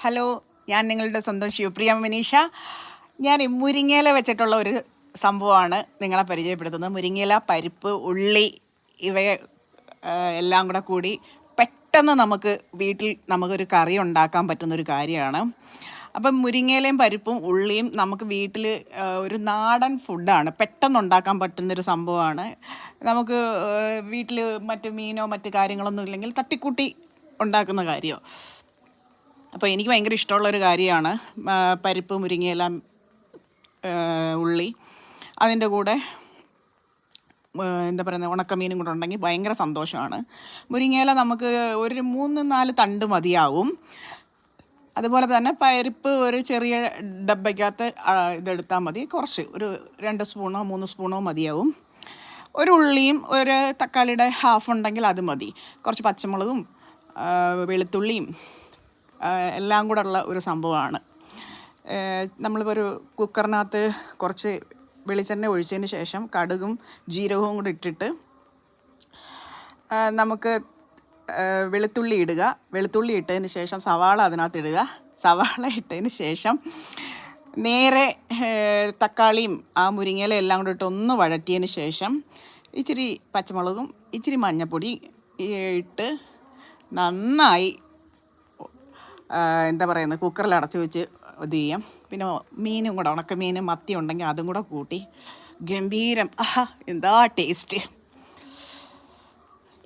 Hello, ഞാൻ നിങ്ങളുടെ സ്വന്തം ശിവപ്രിയ മനീഷ. ഞാൻ മുരിങ്ങയില വെച്ചിട്ടുള്ള ഒരു സംഭവമാണ് നിങ്ങളെ പരിചയപ്പെടുത്തുന്നത്. മുരിങ്ങയില, പരിപ്പ്, ഉള്ളി ഇവ എല്ലാം കൂടി പെട്ടെന്ന് നമുക്കൊരു കറി ഉണ്ടാക്കാൻ പറ്റുന്നൊരു കാര്യമാണ്. അപ്പം മുരിങ്ങയിലയും പരിപ്പും ഉള്ളിയും നമുക്ക് വീട്ടിൽ ഒരു നാടൻ ഫുഡാണ്, പെട്ടെന്ന് ഉണ്ടാക്കാൻ പറ്റുന്നൊരു സംഭവമാണ്. നമുക്ക് വീട്ടിൽ മറ്റ് മീനോ മറ്റ് കാര്യങ്ങളൊന്നും ഇല്ലെങ്കിൽ തട്ടിക്കൂട്ടി ഉണ്ടാക്കുന്ന കാര്യമോ. അപ്പോൾ എനിക്ക് ഭയങ്കര ഇഷ്ടമുള്ളൊരു കാര്യമാണ് പരിപ്പ്, മുരിങ്ങയില, ഉള്ളി. അതിൻ്റെ കൂടെ എന്താ പറയുന്നത്, ഉണക്കമീനും കൂടെ ഉണ്ടെങ്കിൽ ഭയങ്കര സന്തോഷമാണ്. മുരിങ്ങയില നമുക്ക് ഒരു 3-4 തണ്ട് മതിയാവും. അതുപോലെ തന്നെ പരിപ്പ് ഒരു ചെറിയ ഡബ്ബയ്ക്കകത്ത് ഇതെടുത്താൽ മതി, കുറച്ച് ഒരു 2 സ്പൂണോ 3 സ്പൂണോ മതിയാവും. ഒരു ഉള്ളിയും ഒരു തക്കാളിയുടെ ഹാഫ് ഉണ്ടെങ്കിൽ അത് മതി. കുറച്ച് പച്ചമുളകും വെളുത്തുള്ളിയും എല്ലാം കൂടെ ഉള്ള ഒരു സംഭവമാണ്. നമ്മളിപ്പോൾ ഒരു കുക്കറിനകത്ത് കുറച്ച് വെളിച്ചെണ്ണ ഒഴിച്ചതിന് ശേഷം കടുകും ജീരകവും കൂടി ഇട്ടിട്ട് നമുക്ക് വെളുത്തുള്ളി ഇടുക. വെളുത്തുള്ളി ഇട്ടതിന് ശേഷം സവാള അതിനകത്ത് ഇടുക. സവാള ഇട്ടതിന് ശേഷം നേരെ തക്കാളിയും ആ മുരിങ്ങയില എല്ലാം കൂടി ഇട്ട് ഒന്ന് വഴറ്റിയതിന് ശേഷം ഇച്ചിരി പച്ചമുളകും ഇച്ചിരി മഞ്ഞൾപ്പൊടി ഇട്ട് നന്നായി എന്താ പറയുന്നത്, കുക്കറിൽ അടച്ച് വെച്ച് ഇത് ചെയ്യാം. പിന്നെ മീനും കൂടെ, ഉണക്കമീൻ മത്തി ഉണ്ടെങ്കിൽ അതും കൂടെ കൂട്ടി ഗംഭീരം. എന്താ ടേസ്റ്റ്!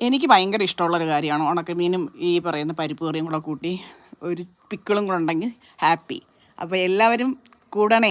എനിക്ക് ഭയങ്കര ഇഷ്ടമുള്ളൊരു കാര്യമാണ് ഉണക്കമീനും ഈ പറയുന്ന പരിപ്പ് കറിയും കൂടെ കൂട്ടി ഒരു പിക്കിളും കൂടെ ഉണ്ടെങ്കിൽ ഹാപ്പി. അപ്പോൾ എല്ലാവരും കൂടണേ.